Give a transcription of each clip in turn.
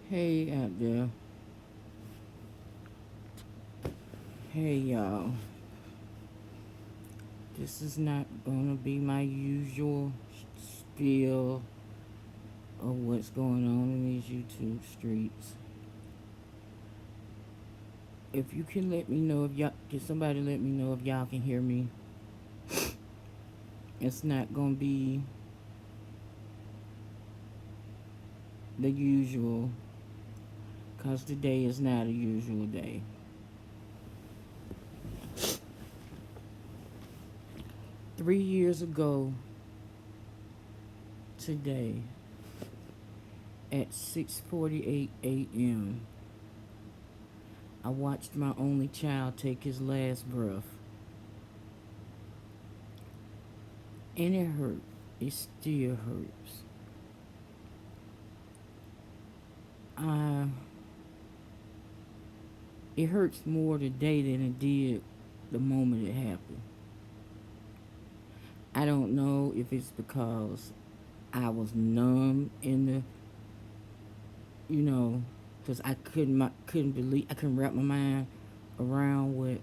Hey out there. Hey y'all. This is not gonna be my usual spiel of what's going on in these YouTube streets. If you can let me know if y'all can somebody let me know if y'all can hear me. It's not gonna be the usual cause today is not a usual day. 3 years ago today at 6:48 a.m. I watched my only child take his last breath. And it hurt. It still hurts. Uh, it hurts more today than it did the moment it happened. I don't know if it's because I was numb in you know, because I couldn't wrap my mind around what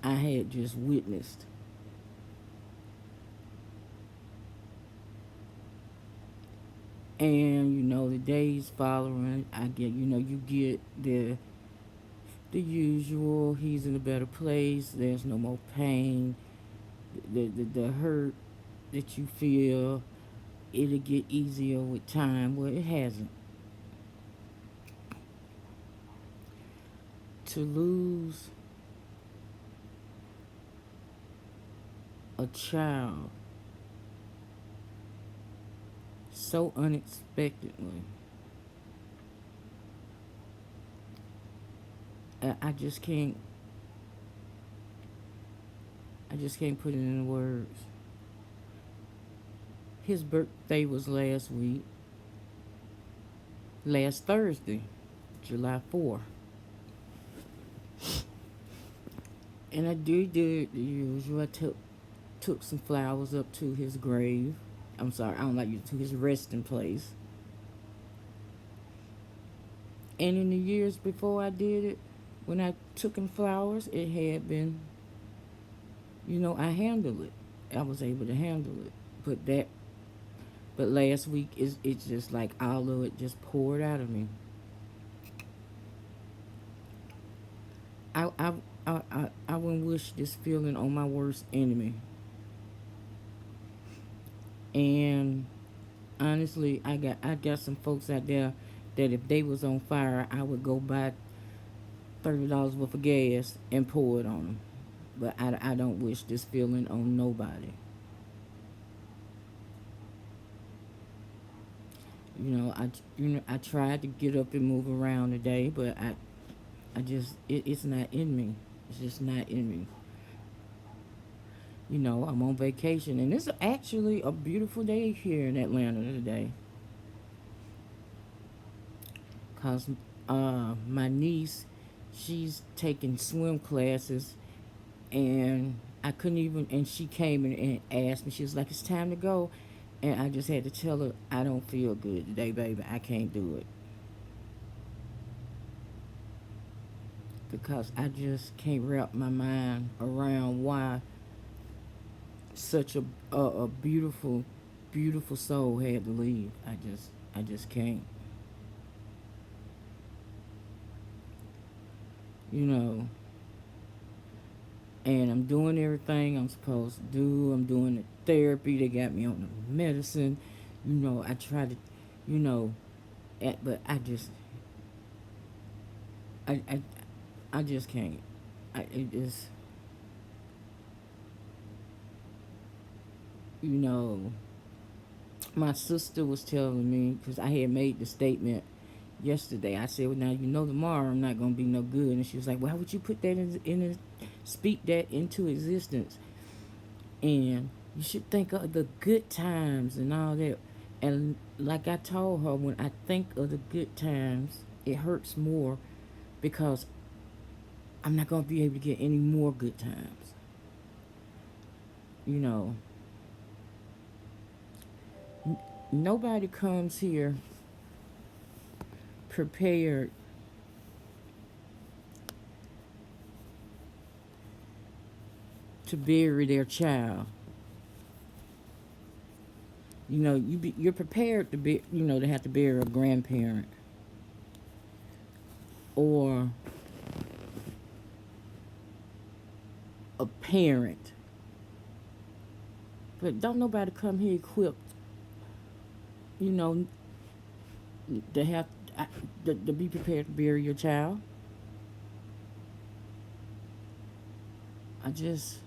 I had just witnessed. And the days following, you get the usual. He's in a better place. There's no more pain. The hurt that you feel, it'll get easier with time. Well, it hasn't. To lose a child so unexpectedly, I just can't. I just can't put it in words. His birthday was last week, last Thursday, July 4th. And I did the usual. I took some flowers up to his grave. I'm sorry, I don't like you to his resting place. And in the years before I did it, when I took him flowers, it had been, I handled it. I was able to handle it. But last week it's just like all of it just poured out of me. I I I wouldn't wish this feeling on my worst enemy. And honestly, I got some folks out there that if they was on fire, I would go buy $30 worth of gas and pour it on them. But I don't wish this feeling on nobody. I tried to get up and move around today, but it's not in me. It's just not in me. I'm on vacation, and it's actually a beautiful day here in Atlanta today. Cause my niece, she's taking swim classes, and I couldn't even. And she came and asked me. She was like, "It's time to go," and I just had to tell her, "I don't feel good today, baby. I can't do it because I just can't wrap my mind around why such a beautiful, beautiful soul had to leave. I just can't. You know, and I'm doing everything I'm supposed to do. I'm doing the therapy. They got me on the medicine. I try to, you know, but I, I, I just can't. It just, you know, my sister was telling me because I had made the statement yesterday. I said, "Well, now tomorrow I'm not gonna be no good." And she was like, "Why would you put that speak that into existence?" And you should think of the good times and all that. And like I told her, when I think of the good times, it hurts more because I'm not going to be able to get any more good times. You know, nobody comes here prepared to bury their child. You're prepared to be, to have to bury a grandparent or a parent. But don't nobody come here equipped, you know, to have to be prepared to bury your child. I just,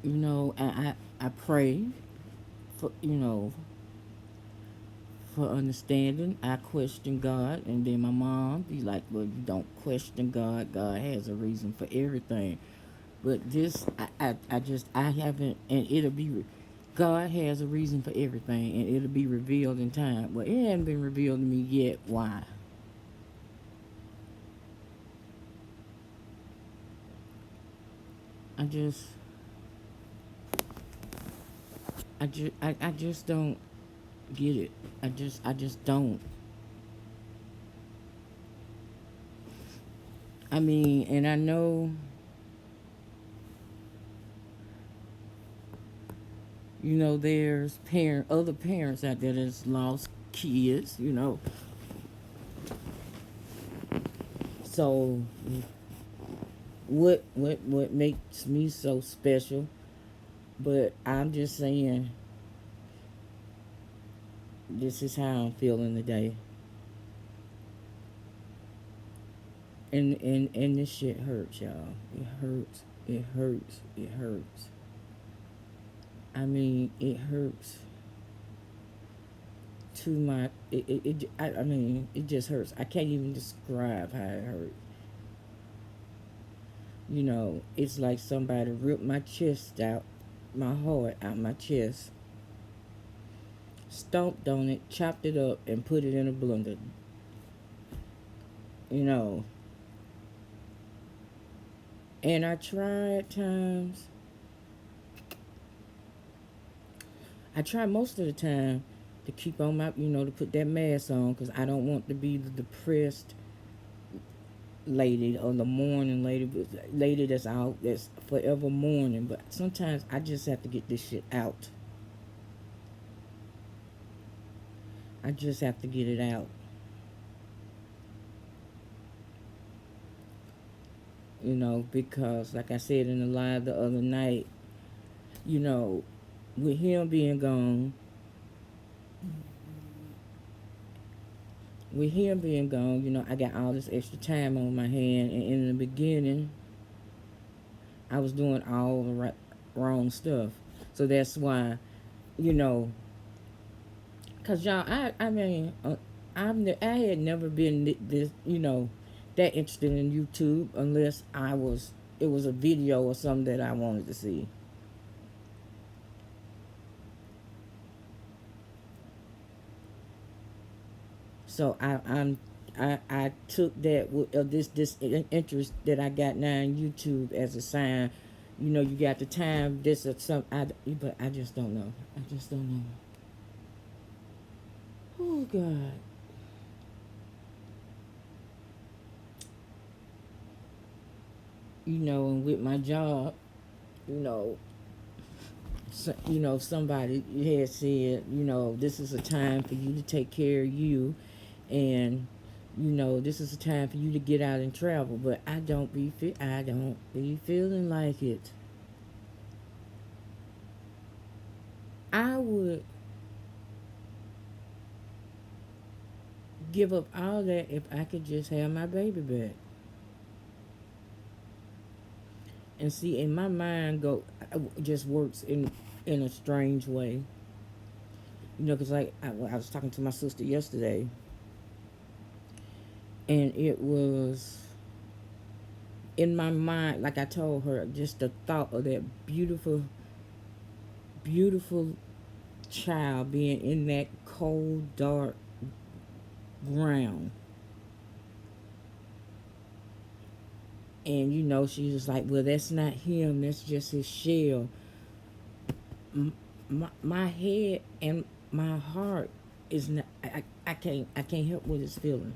I pray for, for understanding. I question God, and then my mom be like, "Well, you don't question God. God has a reason for everything." But this, I haven't, and it'll be. God has a reason for everything, and it'll be revealed in time. Well, it hasn't been revealed to me yet. Why? I just, I just don't get it. I just don't. I mean, and I know, there's other parents out there that's lost kids. So, what makes me so special? But I'm just saying, this is how I'm feeling today. And this shit hurts, y'all. It hurts. It hurts. It hurts. I mean, it hurts to my. I mean, it just hurts. I can't even describe how it hurts. It's like somebody ripped my chest out, my heart out my chest, stomped on it, chopped it up, and put it in a blender. You know, and I try at times. I try most of the time to keep on my, to put that mask on because I don't want to be the depressed lady or the mourning lady that's out that's forever mourning. But sometimes I just have to get this shit out. I just have to get it out. Because like I said in the live the other night, with him being gone, I got all this extra time on my hand, and in the beginning, I was doing all the wrong stuff. So that's why, you know, cause y'all, I mean, I had never been this, that interested in YouTube unless it was a video or something that I wanted to see. So I took that this interest that I got now in YouTube as a sign. You got the time. This or some. But I just don't know. I just don't know. Oh God. And with my job, you know, somebody had said, this is a time for you to take care of you, and this is a time for you to get out and travel. But I don't be feeling like it. I would give up all that if I could just have my baby back. And see, in my mind, just works in a strange way. Because I was talking to my sister yesterday, and it was in my mind, like I told her, just the thought of that beautiful, beautiful child being in that cold, dark ground. And she was like, well, that's not him, that's just his shell. My head and my heart It's not. I can't help what it's feeling.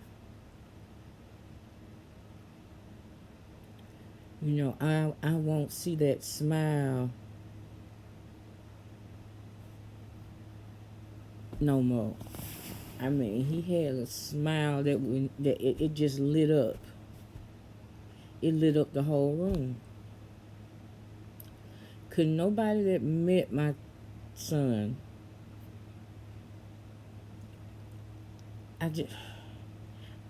I won't see that smile no more. I mean, he had a smile that it just lit up. It lit up the whole room. Could nobody that met my son, I just,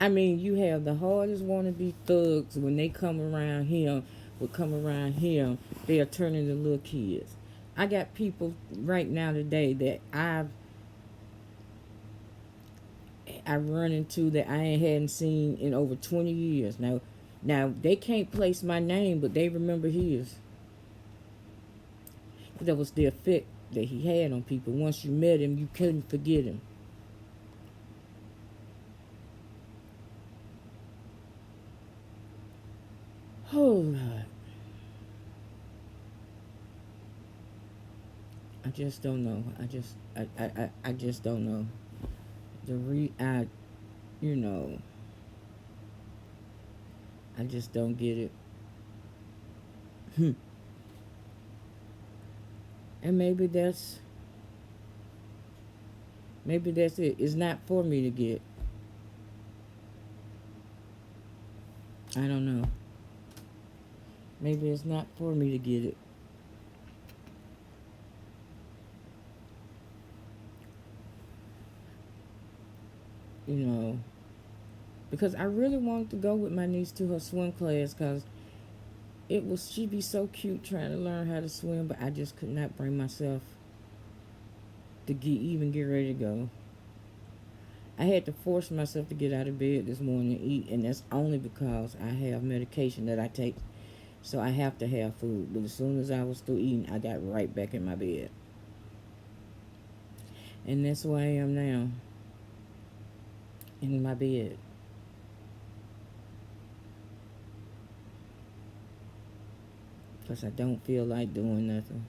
I mean, you have the hardest wannabe thugs when they come around him, will come around him, they are turning to little kids. I got people right now today that I run into that I ain't hadn't seen in over 20 years. Now they can't place my name, but they remember his. That was the effect that he had on people. Once you met him, you couldn't forget him. Oh God, I just don't know. I just don't know. You know, I just don't get it. And maybe that's it. It's not for me to get. I don't know. Maybe it's not for me to get it. You know, because I really wanted to go with my niece to her swim class because she'd be so cute trying to learn how to swim, but I just could not bring myself to get ready to go. I had to force myself to get out of bed this morning and eat, and that's only because I have medication that I take, so I have to have food. But as soon as I was through eating, I got right back in my bed, and that's where I am now, in my bed. Because I don't feel like doing nothing.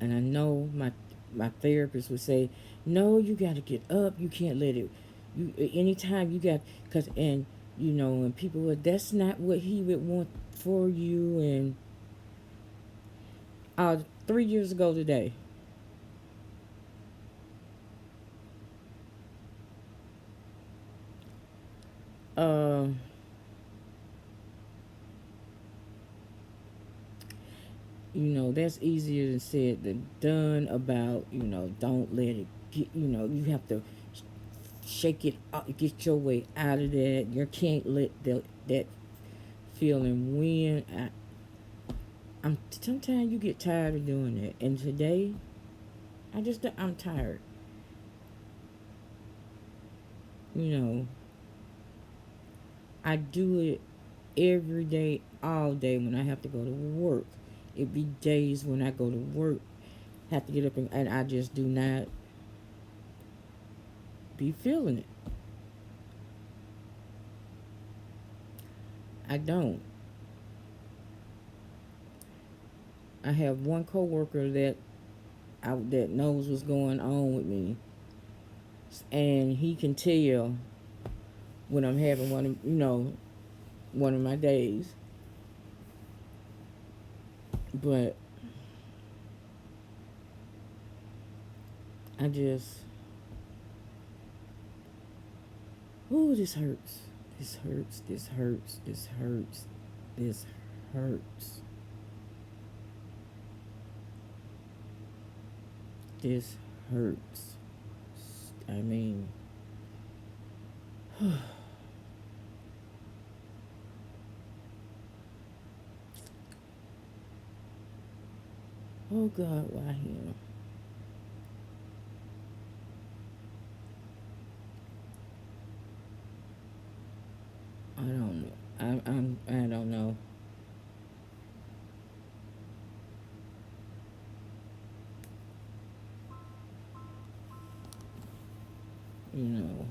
And I know my therapist would say, "No, you got to get up. You can't let it. You anytime you got because and people would that's not what he would want for you." And 3 years ago today, uh, that's easier than said than done. About don't let it get. You have to shake it up, get your way out of that. You can't let that feeling win. Sometimes you get tired of doing that, and today I'm tired. You know, I do it every day, all day when I have to go to work. It be days when I go to work, have to get up and I just do not be feeling it. I don't. I have one coworker that knows what's going on with me, and he can tell when I'm having one of my days. But I just, ooh, this hurts. This hurts. This hurts. This hurts. This hurts. This hurts. I mean, oh God, why him? I don't know. I don't know. You know.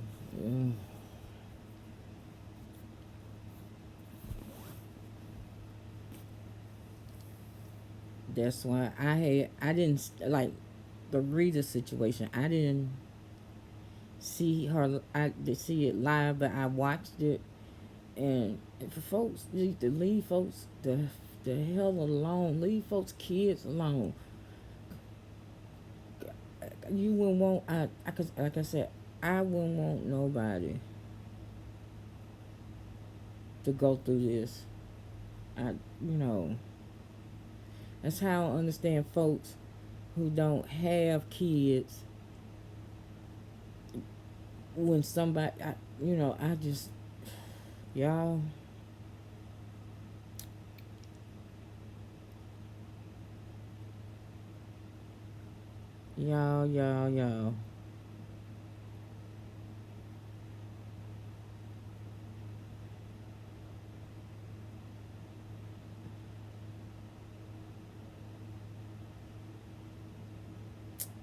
That's why I didn't like the Rita situation. I didn't see her. I did see it live, but I watched it. And for folks need to leave folks the hell alone. Leave folks' kids alone. You wouldn't want. Like I said, I wouldn't want nobody to go through this. I, you know, that's how I understand folks who don't have kids. When somebody, I just, y'all, y'all.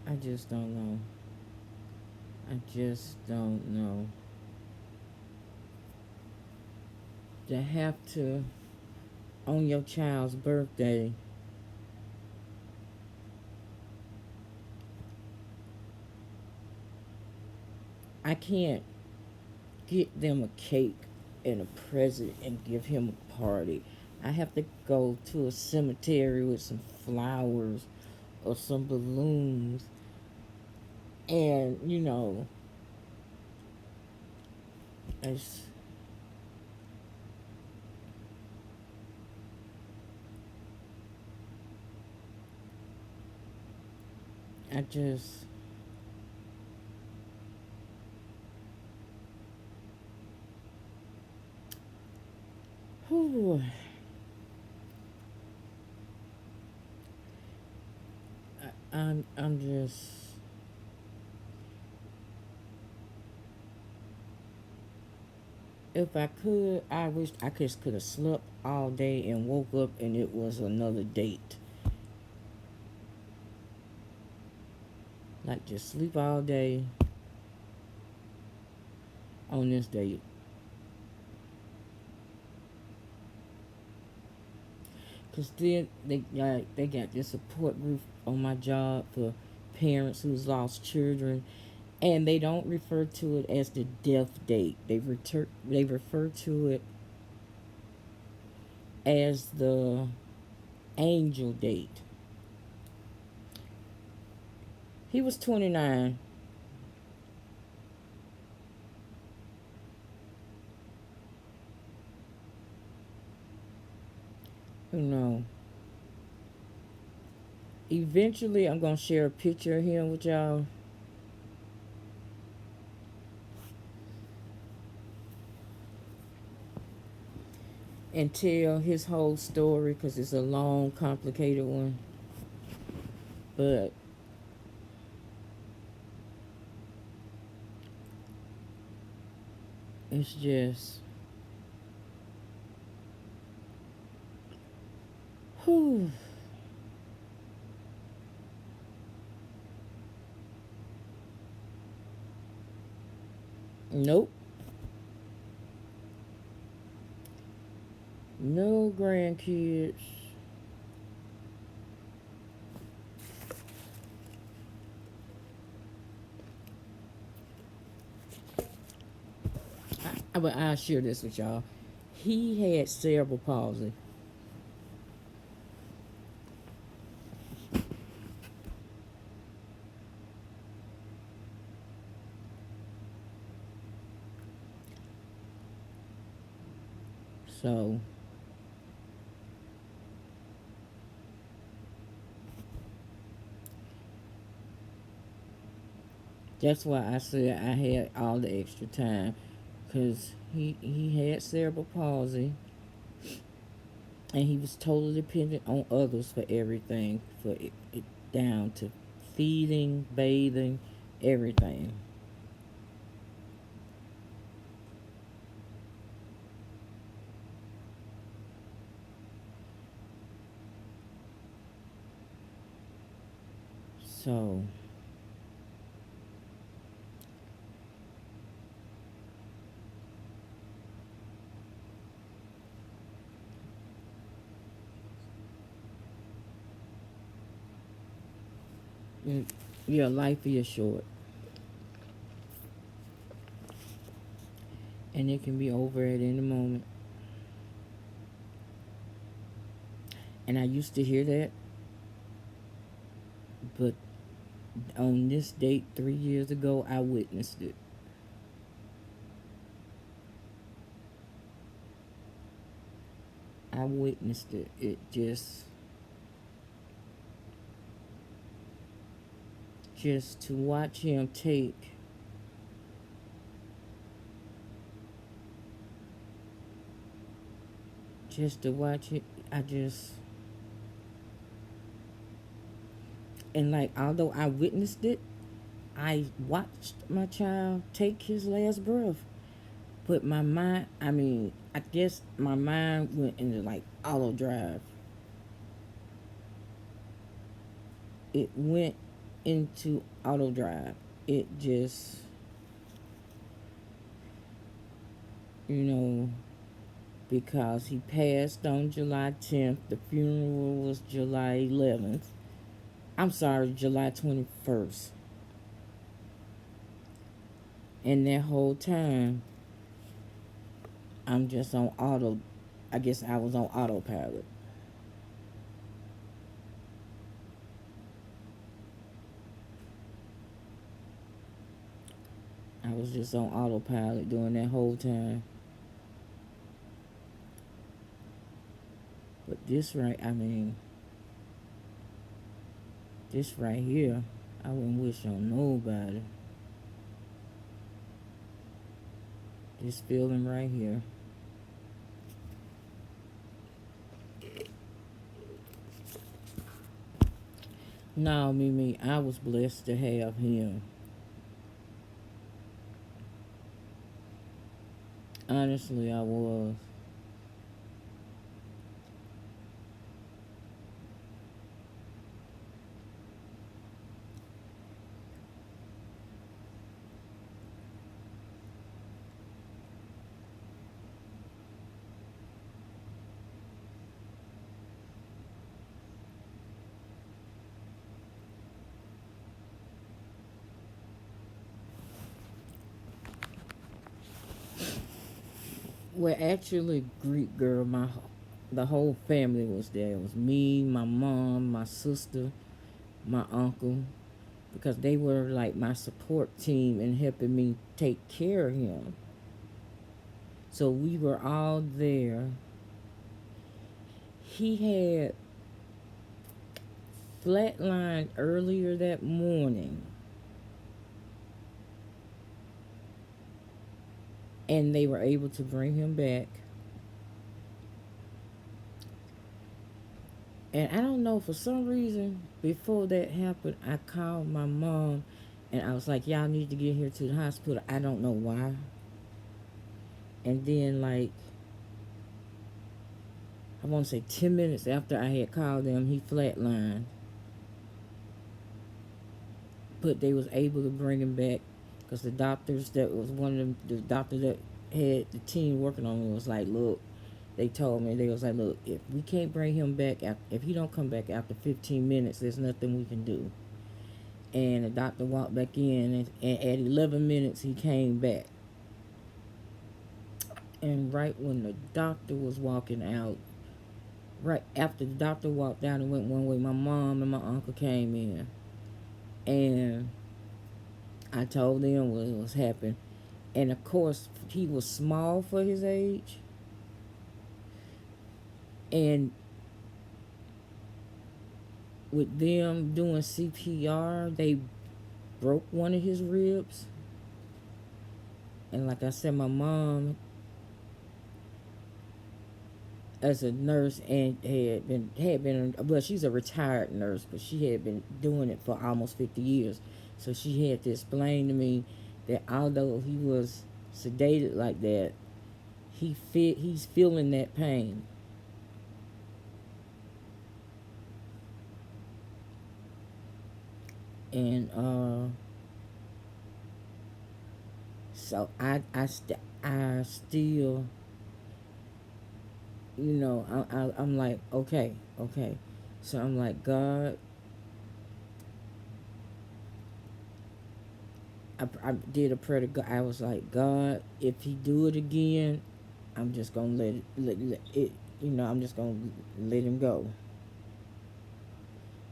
I just don't know. I just don't know. To have to, on your child's birthday, I can't get them a cake and a present and give him a party. I have to go to a cemetery with some flowers or some balloons. And, it's, I just, whew, I'm just, if I could, I wish I could have slept all day and woke up and it was another date. Like just sleep all day on this date. Cause then they got this support group on my job for parents who's lost children, and they don't refer to it as the death date. They refer to it as the angel date. He was 29. You know. Eventually, I'm gonna share a picture of him with y'all. And tell his whole story because it's a long, complicated one. But it's just, whew. Nope. No grandkids. But I'll share this with y'all. He had cerebral palsy. So that's why I said I had all the extra time. Because he had cerebral palsy. And he was totally dependent on others for everything. For it down to feeding, bathing, everything. So Your life is short, and it can be over at any moment. And I used to hear that, but on this date 3 years ago, I witnessed it. I witnessed it. It just to watch him take just to watch it. I just and like although I witnessed it, I watched my child take his last breath. But my mind, I mean, I guess my mind went into like auto drive. It went into auto drive. It just, you know, because he passed on July 10th. The funeral was July 11th. I'm sorry, July 21st. And that whole time, I'm just on auto. I guess I was on autopilot. I was just on autopilot during that whole time. But this right, I mean, this right here, I wouldn't wish on nobody. This feeling right here. No, Mimi, I was blessed to have him. Honestly, I was. Well, actually, Greek girl, the whole family was there. It was me, my mom, my sister, my uncle, because they were like my support team in helping me take care of him. So we were all there. He had flatlined earlier that morning, and they were able to bring him back. And I don't know, for some reason, before that happened, I called my mom and I was like, y'all need to get here to the hospital. I don't know why. And then, like, I want to say 10 minutes after I had called them, he flatlined. But they was able to bring him back because the doctors that was one of them, the doctor that had the team working on him was like, look, they told me, they was like, look, if we can't bring him back, if he don't come back after 15 minutes, there's nothing we can do. And the doctor walked back in, and at 11 minutes, he came back. And right when the doctor was walking out, right after the doctor walked out and went one way, my mom and my uncle came in. And I told them what was happening. And of course, he was small for his age. And with them doing CPR, they broke one of his ribs. And like I said, my mom, as a nurse, and had been well, she's a retired nurse, but she had been doing it for almost 50 years. So she had to explain to me that although he was sedated like that, he's feeling that pain. And so I still, I'm like, okay. So I'm like, God, I did a prayer to God. I was like, God, if he do it again, I'm just gonna let it. I'm just gonna let him go.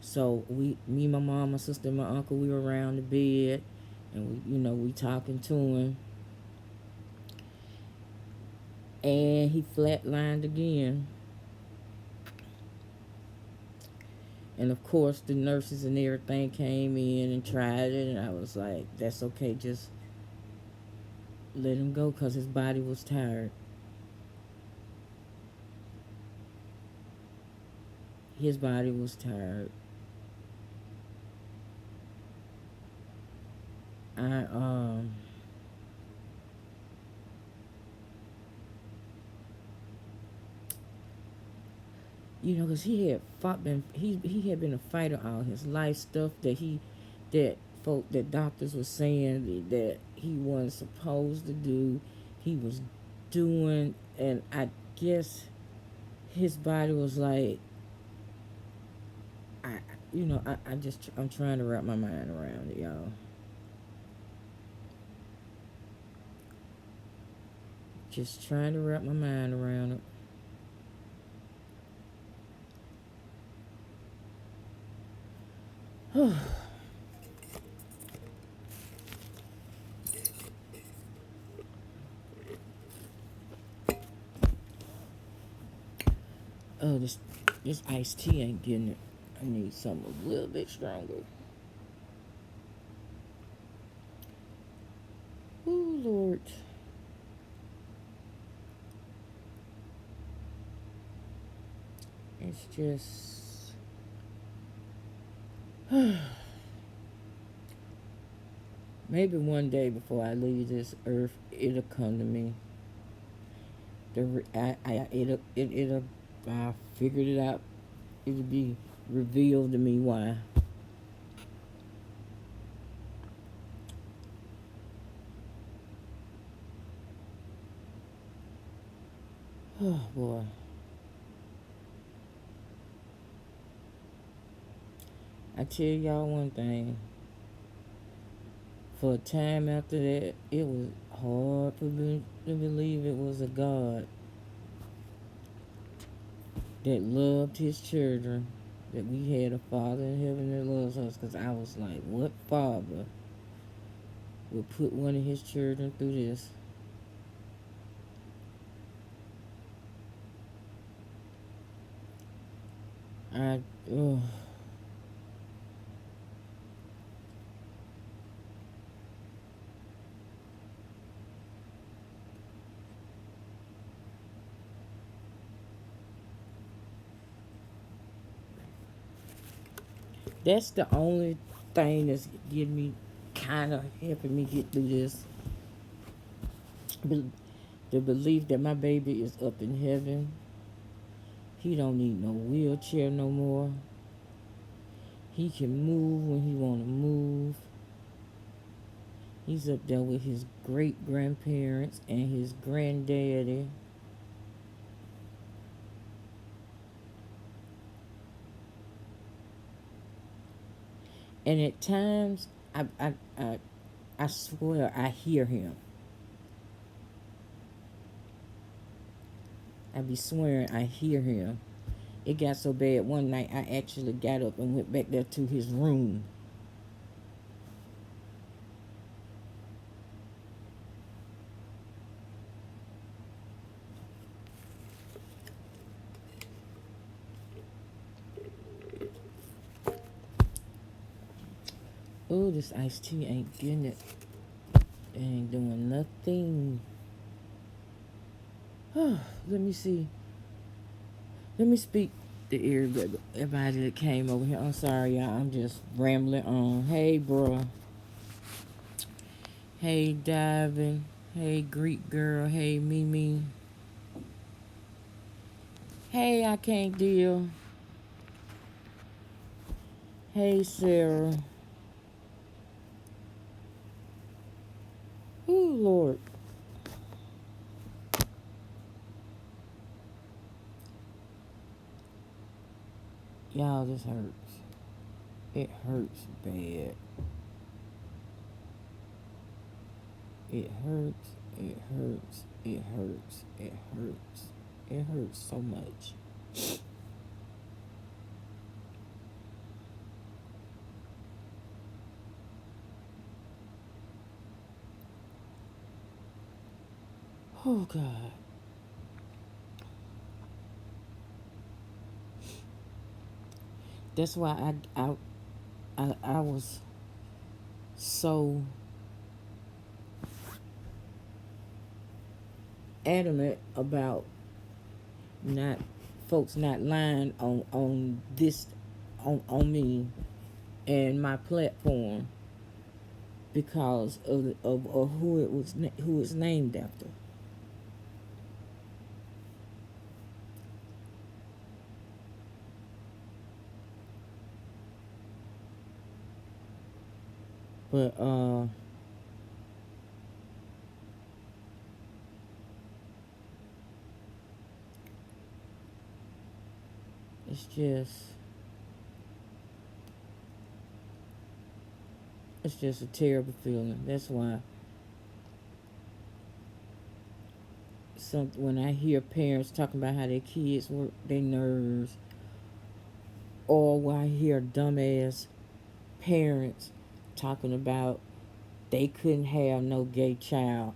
So me, my mom, my sister, and my uncle, we were around the bed, and we talking to him, and he flatlined again. And of course, the nurses and everything came in and tried it, and I was like, "That's okay, just let him go," cause his body was tired. His body was tired. I cause he had he had been a fighter all his life. Stuff that doctors were saying that he wasn't supposed to do, he was doing, and I guess his body was like, I I'm trying to wrap my mind around it, y'all. Just trying to wrap my mind around it. Oh, this iced tea ain't getting it. I need something a little bit stronger. Oh Lord. It's just maybe one day before I leave this earth, it'll come to me. It'll I figured it out. It'll be revealed to me why. Oh boy. I tell y'all one thing. For a time after that, it was hard for me to believe it was a God that loved his children, that we had a Father in heaven that loves us. Because I was like, what father would put one of his children through this? I, oh, that's the only thing that's getting me, kind of helping me get through this. The belief that my baby is up in heaven. He don't need no wheelchair no more. He can move when he want to move. He's up there with his great grandparents and his granddaddy. And at times, I swear I hear him. I be swearing I hear him. It got so bad one night I actually got up and went back there to his room. Oh, this iced tea ain't getting it. It ain't doing nothing. Let me see. Let me speak to everybody that came over here. I'm sorry, y'all. I'm just rambling on. Hey, bro. Hey, Diving. Hey, Greek girl. Hey, Mimi. Hey, I can't deal. Hey, Sarah. Oh, Lord. Y'all, this hurts. It hurts bad. It hurts. It hurts. It hurts. It hurts. It hurts so much. Oh God. That's why I was so adamant about not folks not lying on this on me and my platform because of who it's named after. But it's just it's just a terrible feeling. That's why when I hear parents talking about how their kids work their nerves, or when I hear dumbass parents talking about they couldn't have no gay child,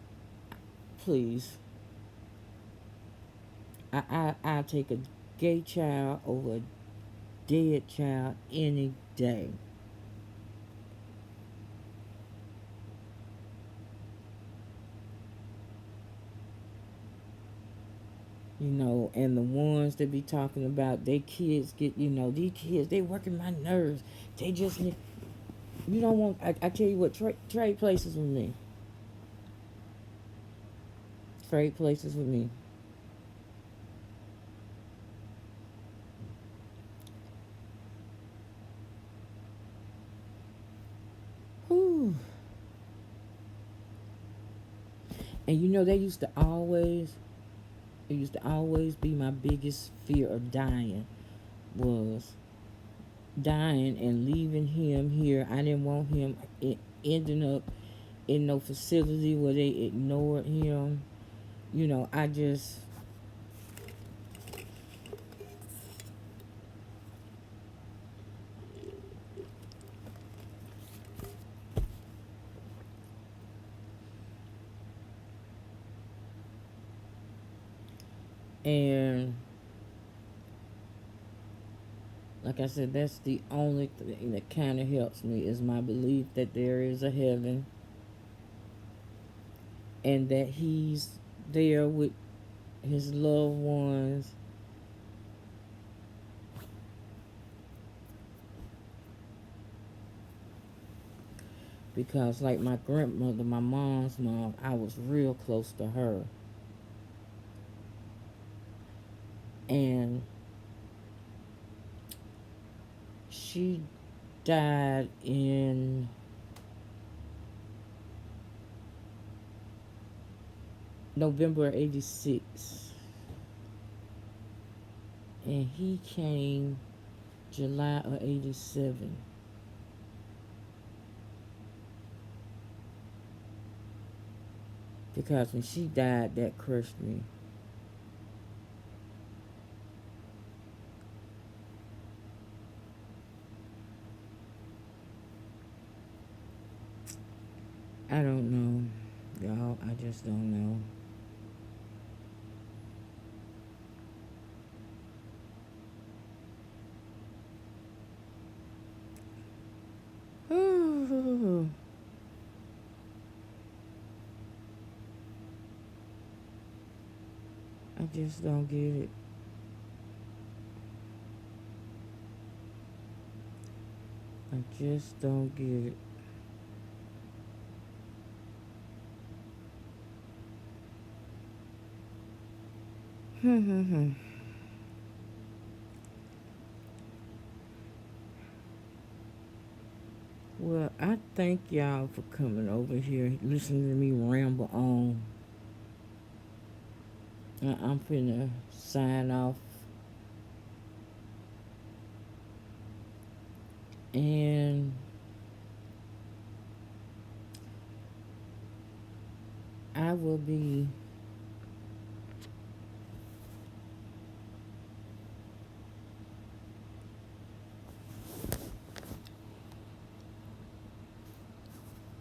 please, I'll take a gay child over a dead child any day. And the ones that be talking about their kids these kids, they working my nerves. They just need, you don't want, I tell you what, trade places with me. Trade places with me. Whew. And it used to always be my biggest fear of dying was dying and leaving him here. I didn't want him ending up in no facility where they ignored him. I just, and like I said, that's the only thing that kind of helps me is my belief that there is a heaven and that he's there with his loved ones. Because, like my grandmother, my mom's mom, I was real close to her. And she died in November of '86. And he came July of '87. Because when she died, that crushed me. I don't know, y'all. I just don't know. I just don't get it. I just don't get it. Well, I thank y'all for coming over here, listening to me ramble on. I'm finna sign off. And I will be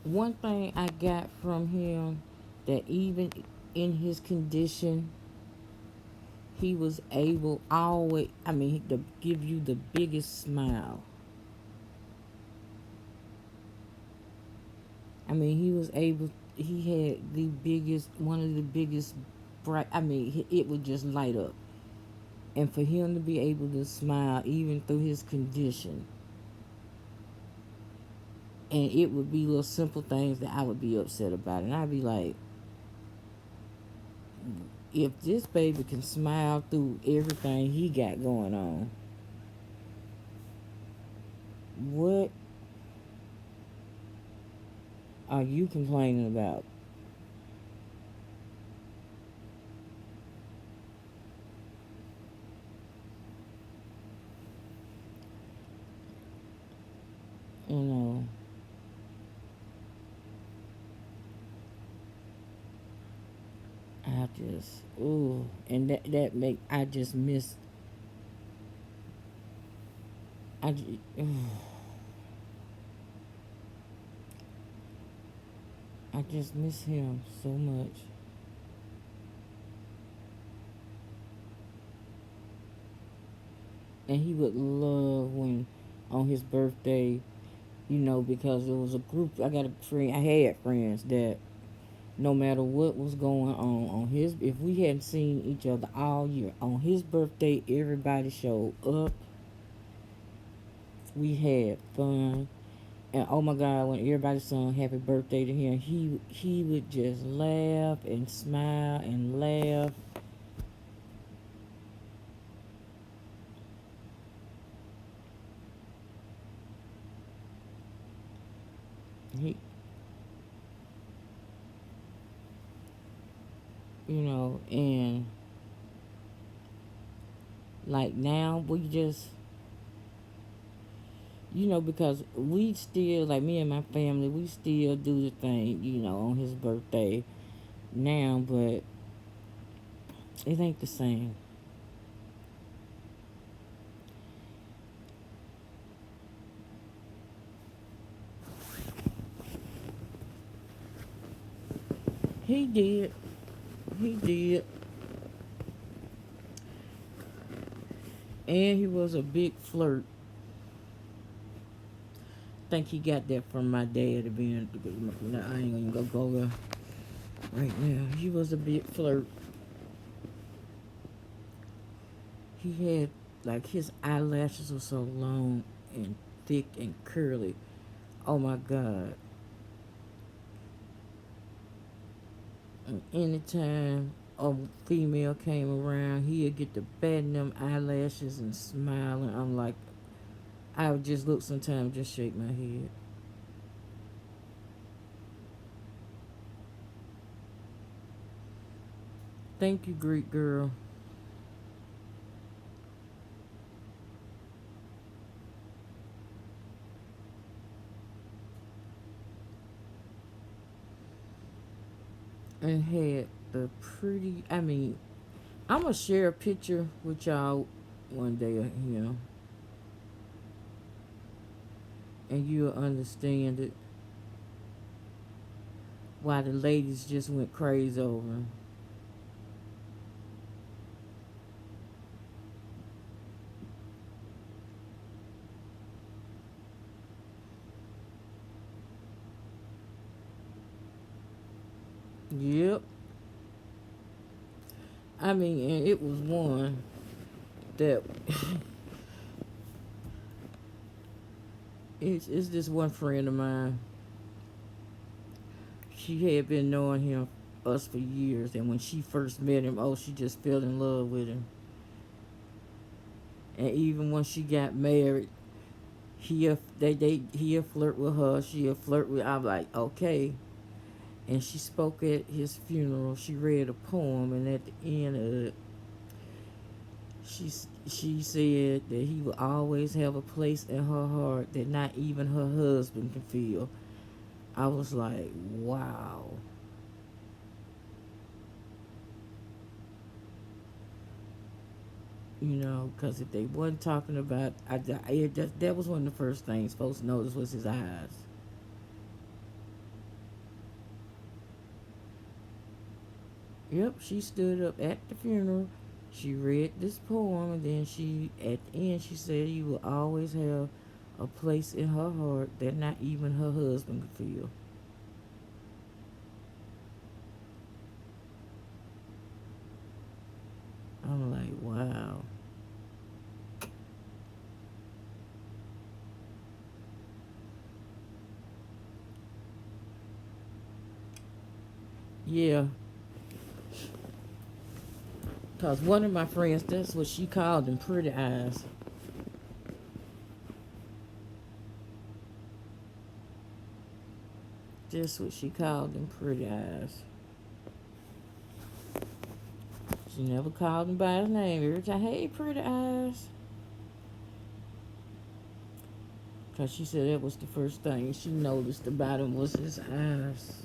one thing I got from him, that even in his condition, he was able always, I mean, to give you the biggest smile. I mean, he was able, he had the biggest, one of the biggest bright, I mean, it would just light up. And for him to be able to smile even through his condition, and it would be little simple things that I would be upset about. And I'd be like, if this baby can smile through everything he got going on, what are you complaining about? You know, I just, ooh, and that make, I just miss, I, I just miss him so much. And he would love when on his birthday, because it was a group. I got a friend. I had friends that no matter what was going on his, if we hadn't seen each other all year, on his birthday, everybody showed up. We had fun, and oh my God, when everybody sung "Happy Birthday" to him, he would just laugh and smile and laugh. He, and like now we just, because we still, like me and my family, we still do the thing, on his birthday now, but it ain't the same. He did. He did. And he was a big flirt. Think he got that from my dad being, I ain't gonna go there right now. He was a big flirt. He had, like, his eyelashes were so long and thick and curly. Oh my God. And anytime a female came around, he'd get to batting them eyelashes and smiling. I'm like, I would just look sometimes, just shake my head. Thank you, Greek girl. And had the pretty, I mean, I'm going to share a picture with y'all one day of him, and you'll understand it, why the ladies just went crazy over him. Yep. I mean, and it was one that it's this one friend of mine. She had been knowing him, us, for years, and when she first met him, oh, she just fell in love with him. And even when she got married, he'll flirt with her. She'll flirt with. I'm like, okay. And she spoke at his funeral. She read a poem, and at the end of it, she said that he will always have a place in her heart that not even her husband can feel. I was like, wow. Because if they wasn't talking about, that was one of the first things folks noticed was his eyes. Yep, she stood up at the funeral. She read this poem, and then at the end, she said, "You will always have a place in her heart that not even her husband could feel." I'm like, wow. Yeah, because one of my friends, that's what she called them, pretty eyes. Just what she called them, pretty eyes. She never called him by his name. Every time, "Hey, pretty eyes." Because she said that was the first thing she noticed about him was his eyes.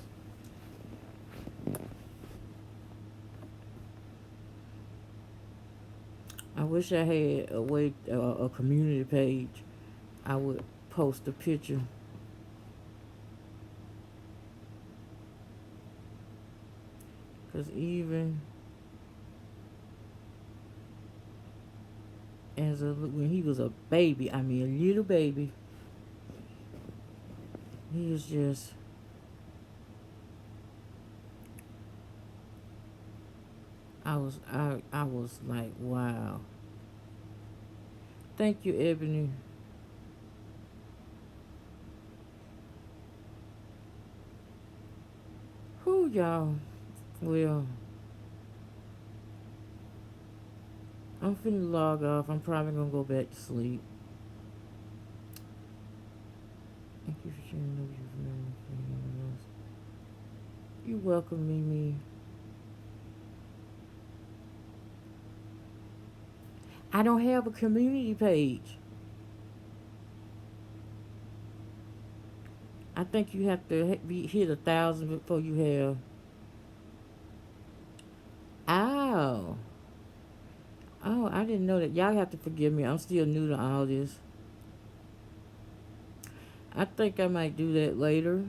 I wish I had a community page. I would post a picture. Because even when he was a baby, I mean a little baby, he was just, I was like, wow. Thank you, Ebony. Who y'all? Well, I'm finna log off. I'm probably gonna go back to sleep. Thank you for sharing those information. You're welcome, Mimi. I don't have a community page. I think you have to hit 1,000 before you have. Oh. Oh, I didn't know that. Y'all have to forgive me. I'm still new to all this. I think I might do that later.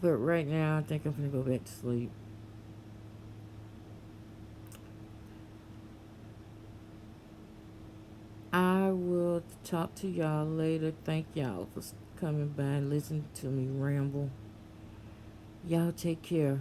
But right now, I think I'm gonna go back to sleep. I will talk to y'all later. Thank y'all for coming by and listening to me ramble. Y'all take care.